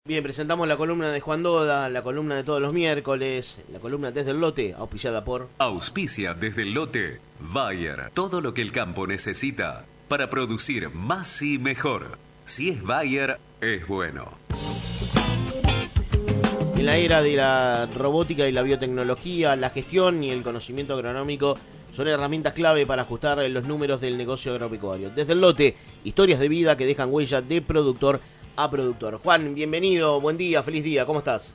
Bien, presentamos la columna de Juan Doda, la columna de todos los miércoles, la columna desde el lote, auspiciada por... Auspicia desde el lote Bayer. Todo lo que el campo necesita para producir más y mejor. Si es Bayer, es bueno. En la era de la robótica y la biotecnología, la gestión y el conocimiento agronómico son herramientas clave para ajustar los números del negocio agropecuario. Desde el lote, historias de vida que dejan huella de productor a productor. Juan, bienvenido, buen día, feliz día, ¿cómo estás?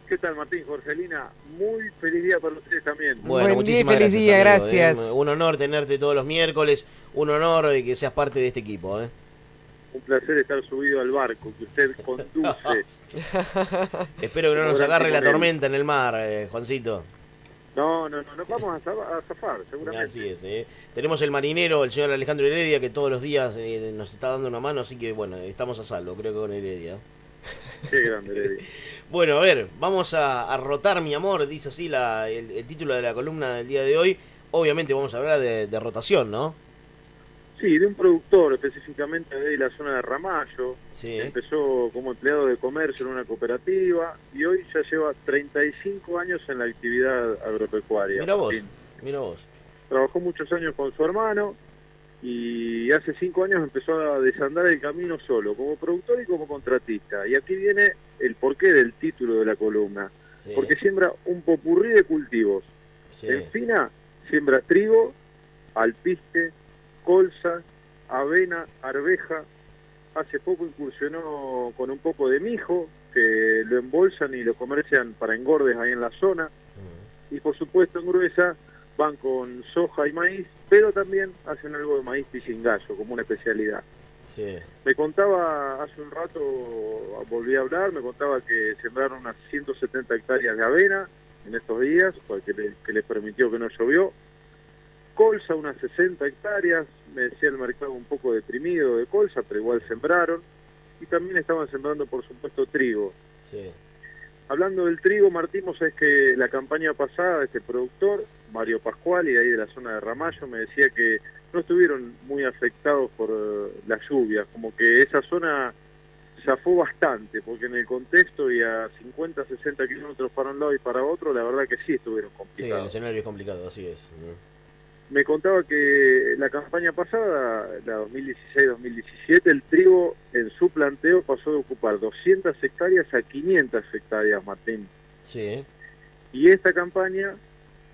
¿Qué tal, Martín? Jorgelina, muy feliz día para ustedes también. Bueno, Buen día y muchísimas feliz día, amigo, gracias. Un honor tenerte todos los miércoles, un honor que seas parte de este equipo. Un placer estar subido al barco que usted conduce. Espero que no nos agarre la tormenta en el mar, Juancito. No vamos a zafar, seguramente. Así es. Tenemos el marinero, el señor Alejandro Heredia, que todos los días nos está dando una mano, así que bueno, estamos a salvo, creo que con Heredia. Qué grande, Heredia. Bueno, a ver, vamos a rotar mi amor, dice así el título de la columna del día de hoy. Obviamente vamos a hablar de rotación, ¿no? Sí, de un productor, específicamente de la zona de Ramallo. Sí. Empezó como empleado de comercio en una cooperativa y hoy ya lleva 35 años en la actividad agropecuaria. Mira vos, Martín. mira vos. Trabajó muchos años con su hermano y hace 5 años empezó a desandar el camino solo, como productor y como contratista. Y aquí viene el porqué del título de la columna. Sí, Porque siembra un popurrí de cultivos. sí. En Fina siembra trigo, alpiste, colza, avena, arveja. Hace poco incursionó con un poco de mijo, que lo embolsan y lo comercian para engordes ahí en la zona. Y por supuesto en Gruesa van con soja y maíz, pero también hacen algo de maíz pichinggallo como una especialidad. Sí. Me contaba hace un rato, volví a hablar, me contaba que sembraron unas 170 hectáreas de avena en estos días, que les permitió que no llovió. Colza, unas 60 hectáreas, me decía el mercado un poco deprimido de colza, pero igual sembraron. Y también estaban sembrando, por supuesto, trigo. Sí. Hablando del trigo, Martín, vos sabés que la campaña pasada, este productor, Mario Pascual, y ahí de la zona de Ramallo, me decía que no estuvieron muy afectados por las lluvias, como que esa zona zafó bastante, porque en el contexto y a 50, 60 kilómetros para un lado y para otro, la verdad que sí estuvieron Sí, el complicados. escenario es complicado, así es. Me contaba que la campaña pasada, la 2016-2017, el trigo en su planteo pasó de ocupar 200 hectáreas a 500 hectáreas, Martín. Sí. Y esta campaña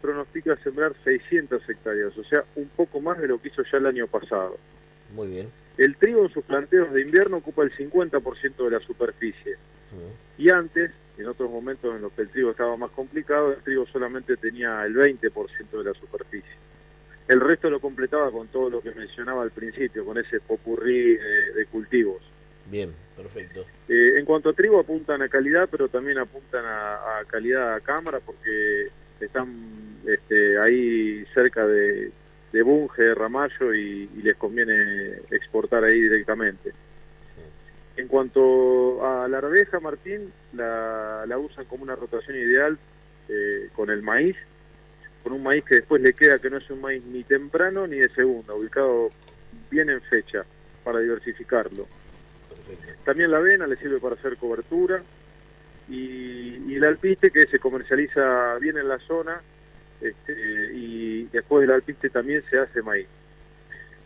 pronostica sembrar 600 hectáreas, o sea, un poco más de lo que hizo ya el año pasado. Muy bien. El trigo en sus planteos de invierno ocupa el 50% de la superficie. Y antes, en otros momentos en los que el trigo estaba más complicado, el trigo solamente tenía el 20% de la superficie. El resto lo completaba con todo lo que mencionaba al principio, con ese popurrí de cultivos. Bien, perfecto. En cuanto a trigo, apuntan a calidad, pero también apuntan a calidad a cámara, porque están ahí cerca de Bunge, de Ramallo, y les conviene exportar ahí directamente. En cuanto a la arveja, Martín, la usan como una rotación ideal con el maíz, con un maíz que después le queda que no es un maíz ni temprano ni de segunda, ubicado bien en fecha, para diversificarlo. Perfecto. También la avena le sirve para hacer cobertura, y el alpiste, que se comercializa bien en la zona, y después del alpiste también se hace maíz.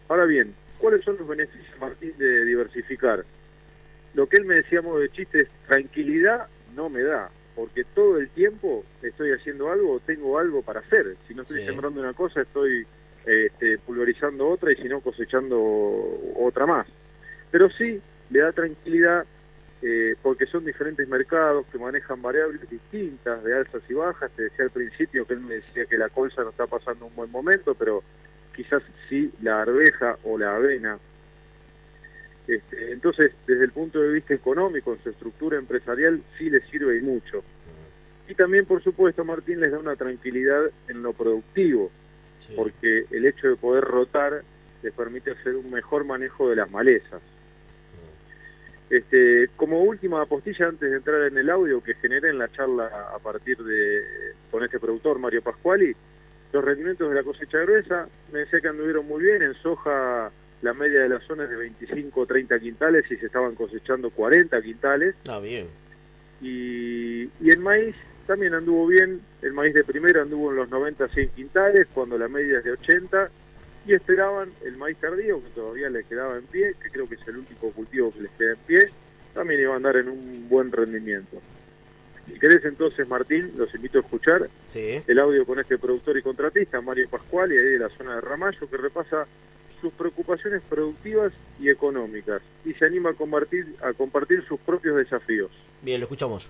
Ahora bien, ¿cuáles son los beneficios, Martín, de diversificar? Lo que él me decía a modo de chiste es: tranquilidad no me da, porque todo el tiempo estoy haciendo algo o tengo algo para hacer. Si no estoy Sí. sembrando una cosa, estoy pulverizando otra, y si no, cosechando otra más. Pero sí le da tranquilidad porque son diferentes mercados que manejan variables distintas, de alzas y bajas. Te decía al principio que él me decía que la colza no está pasando un buen momento, pero quizás sí la arveja o la avena. Entonces, desde el punto de vista económico, en su estructura empresarial, sí les sirve y mucho. Y también, por supuesto, Martín, les da una tranquilidad en lo productivo, Sí. porque el hecho de poder rotar les permite hacer un mejor manejo de las malezas. Como última apostilla, antes de entrar en el audio que generé en la charla a partir con este productor, Mario Pascuali, los rendimientos de la cosecha gruesa, me decía que anduvieron muy bien. En soja la media de la zona es de 25 o 30 quintales y se estaban cosechando 40 quintales. Ah, bien. Y el maíz también anduvo bien, el maíz de primera anduvo en los 90 100 quintales, cuando la media es de 80, y esperaban el maíz tardío, que todavía les quedaba en pie, que creo que es el único cultivo que les queda en pie, también iba a andar en un buen rendimiento. Si querés entonces, Martín, los invito a escuchar el audio con este productor y contratista, Mario Pascual, y ahí de la zona de Ramallo, que repasa sus preocupaciones productivas y económicas, y se anima a compartir sus propios desafíos. Bien, lo escuchamos.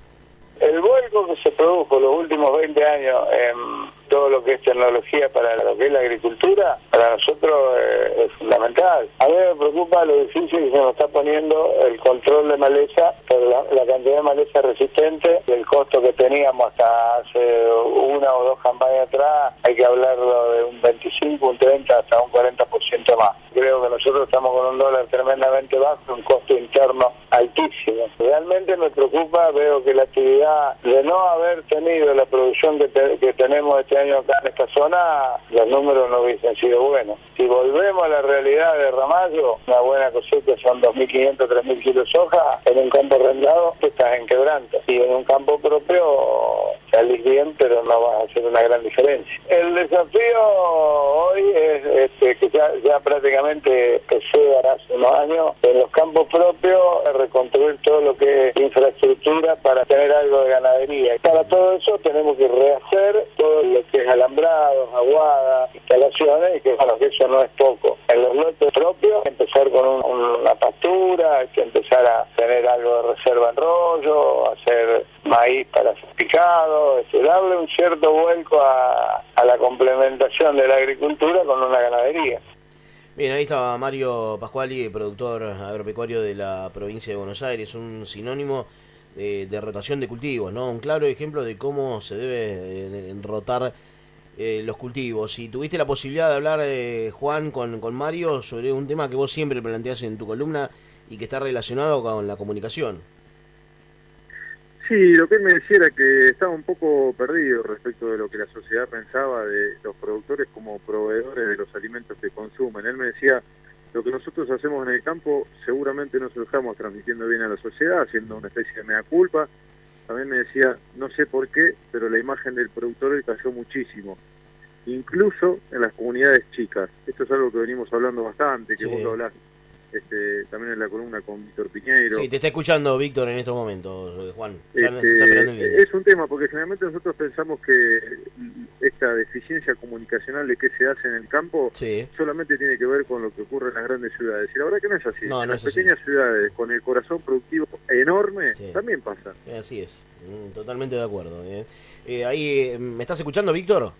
El vuelco que se produjo los últimos 20 años en todo lo que es tecnología para lo que es la agricultura, para nosotros es fundamental. A mí me preocupa lo difícil que se nos está poniendo el control de maleza, por la cantidad de maleza resistente, y el costo que teníamos hasta hace una o dos campañas atrás, hay que hablarlo de un 25, un 30, hasta un 40% más. Creo que nosotros estamos con un dólar tremendamente bajo, un costo interno altísimo. Realmente me preocupa, veo que la actividad de no haber tenido la producción que tenemos este año acá en esta zona, los números no hubiesen sido buenos. Si volvemos a la realidad de Ramallo, una buena cosecha son 2.500, 3.000 kilos de soja, en un campo arrendado estás en quebranto, y en un campo propio salís bien, pero no vas a hacer una gran diferencia. El desafío hoy es que ya prácticamente empecé hace unos años en los campos propios a reconstruir todo lo que es infraestructura para tener algo de ganadería. Y para todo eso tenemos que rehacer todo lo que es alambrados, aguadas, instalaciones, y que bueno, que eso no es poco. En los lotes propios, empezar con una pastura, hay que empezar a tener algo de reserva en rollo, hacer maíz para ser picado, darle un cierto vuelco a la complementación de la agricultura con una ganadería. Bien, ahí estaba Mario Pascuali, productor agropecuario de la provincia de Buenos Aires, un sinónimo de rotación de cultivos, ¿no? Un claro ejemplo de cómo se debe rotar los cultivos. Si tuviste la posibilidad de hablar, Juan, con Mario sobre un tema que vos siempre planteás en tu columna y que está relacionado con la comunicación. Sí, lo que él me decía era que estaba un poco perdido respecto de lo que la sociedad pensaba de los productores como proveedores de los alimentos que consumen. Él me decía, lo que nosotros hacemos en el campo seguramente no se lo estamos transmitiendo bien a la sociedad, haciendo una especie de mea culpa. También me decía, no sé por qué, pero la imagen del productor hoy cayó muchísimo, incluso en las comunidades chicas. Esto es algo que venimos hablando bastante, que vos lo hablás también en la columna con Víctor Piñeiro. Sí, te está escuchando Víctor en estos momentos, Juan. Se está esperando en línea. Es un tema, porque generalmente nosotros pensamos que esta deficiencia comunicacional de qué se hace en el campo solamente tiene que ver con lo que ocurre en las grandes ciudades. Y la verdad que no es así. No, en no las es pequeñas ciudades, con el corazón productivo enorme, también pasa. Así es, totalmente de acuerdo. Ahí, ¿me estás escuchando, Víctor?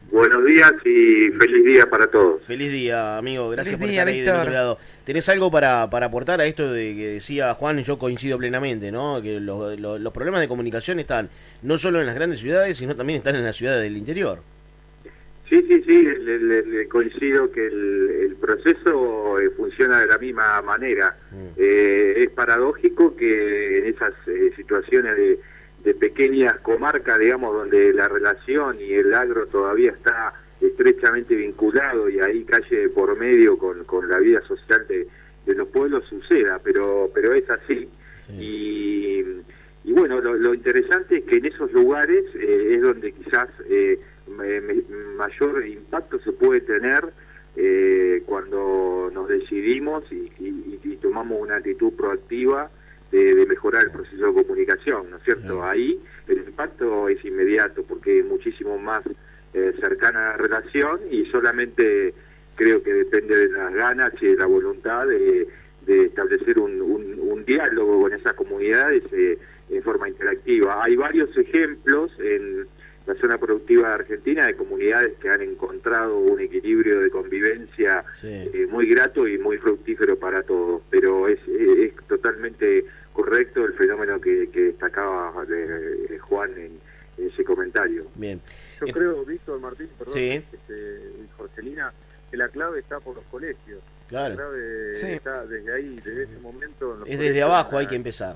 Buenos días y feliz día para todos. Feliz día, amigo. Gracias por estar ahí del otro lado. ¿Tenés algo para aportar a esto de que decía Juan? Yo coincido plenamente, ¿no? Que los problemas de comunicación están no solo en las grandes ciudades, sino también están en las ciudades del interior. Sí, le coincido que el proceso funciona de la misma manera. Es paradójico que en esas situaciones de pequeñas comarcas, digamos, donde la relación y el agro todavía está estrechamente vinculado y ahí calle por medio con la vida social de los pueblos suceda, pero es así. Y bueno, lo interesante es que en esos lugares es donde quizás mayor impacto se puede tener cuando nos decidimos y tomamos una actitud proactiva de mejorar el proceso de comunicación, ¿no es cierto? Ahí el impacto es inmediato porque es muchísimo más cercana a la relación y solamente creo que depende de las ganas y de la voluntad de establecer un diálogo con esas comunidades en forma interactiva. Hay varios ejemplos en la zona productiva de Argentina de comunidades que han encontrado un equilibrio de convivencia muy grato y muy fructífero para todos, pero es totalmente correcto el fenómeno que destacaba Juan en ese comentario. Bien. Yo creo, Víctor, Martín, perdón, Jorgelina, que la clave está por los colegios. Claro. La clave está desde ahí, desde ese momento. Es desde abajo hay que empezar.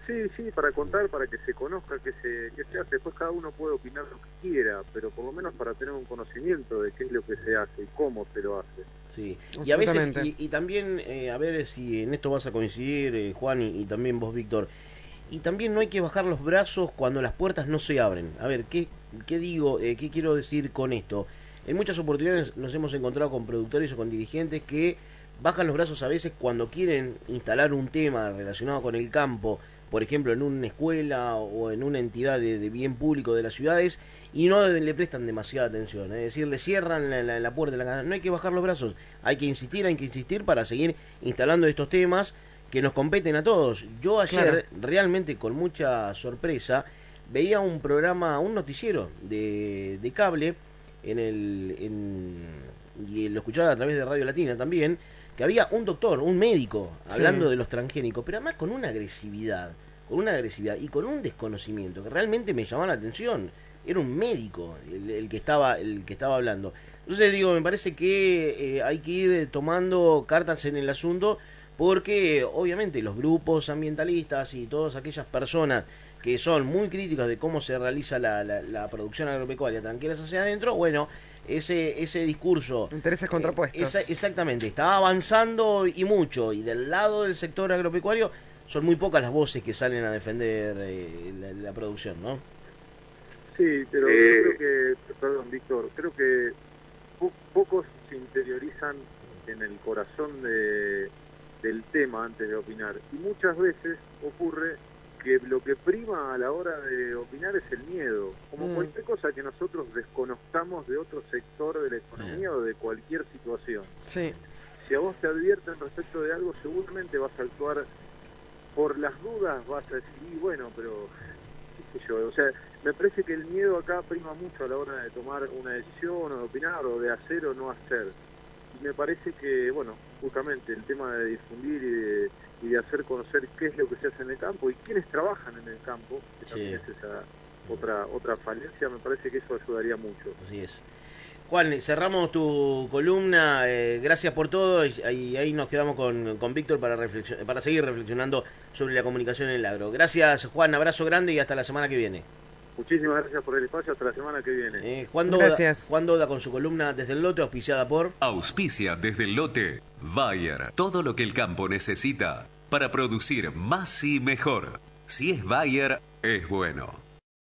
Sí, para contar, para que se conozca qué se hace. Después cada uno puede opinar lo que quiera, pero por lo menos para tener un conocimiento de qué es lo que se hace y cómo se lo hace. Sí, y a veces, y también, a ver si en esto vas a coincidir, Juan, y también vos, Víctor, y también no hay que bajar los brazos cuando las puertas no se abren. A ver, ¿qué digo? ¿Qué quiero decir con esto? En muchas oportunidades nos hemos encontrado con productores o con dirigentes que bajan los brazos a veces cuando quieren instalar un tema relacionado con el campo, por ejemplo en una escuela o en una entidad de bien público de las ciudades, y no le prestan demasiada atención, es decir, le cierran la puerta de la casa. No hay que bajar los brazos, hay que insistir para seguir instalando estos temas que nos competen a todos. Yo ayer, realmente con mucha sorpresa, veía un programa, un noticiero de cable, y lo escuchaba a través de Radio Latina también, que había un doctor, un médico, hablando de los transgénicos, pero además con una agresividad y con un desconocimiento que realmente me llamaba la atención. Era un médico el que estaba hablando. Entonces digo, me parece que hay que ir tomando cartas en el asunto, porque obviamente los grupos ambientalistas y todas aquellas personas que son muy críticas de cómo se realiza la producción agropecuaria tranquilas hacia adentro, bueno, ese discurso... Intereses contrapuestos. Exactamente, está avanzando y mucho, y del lado del sector agropecuario son muy pocas las voces que salen a defender la producción, ¿no? Sí, pero yo creo que, perdón Víctor, creo que pocos se interiorizan en el corazón del tema antes de opinar, y muchas veces ocurre que lo que prima a la hora de opinar es el miedo, como cualquier cosa que nosotros desconozcamos de otro sector de la economía o de cualquier situación. Sí. Si a vos te advierten respecto de algo, seguramente vas a actuar por las dudas, vas a decir, y bueno, pero qué sé yo, o sea, me parece que el miedo acá prima mucho a la hora de tomar una decisión o de opinar o de hacer o no hacer. Y me parece que, bueno, justamente el tema de difundir y de hacer conocer qué es lo que se hace en el campo y quiénes trabajan en el campo, que también es esa otra falencia, me parece que eso ayudaría mucho. Así es. Juan, cerramos tu columna, gracias por todo, y ahí nos quedamos con Víctor para seguir reflexionando sobre la comunicación en el agro. Gracias, Juan, abrazo grande y hasta la semana que viene. Muchísimas gracias por el espacio, hasta la semana que viene. Juan Doda con su columna Desde el Lote, auspiciada por... Auspicia Desde el Lote, Bayer. Todo lo que el campo necesita para producir más y mejor. Si es Bayer, es bueno.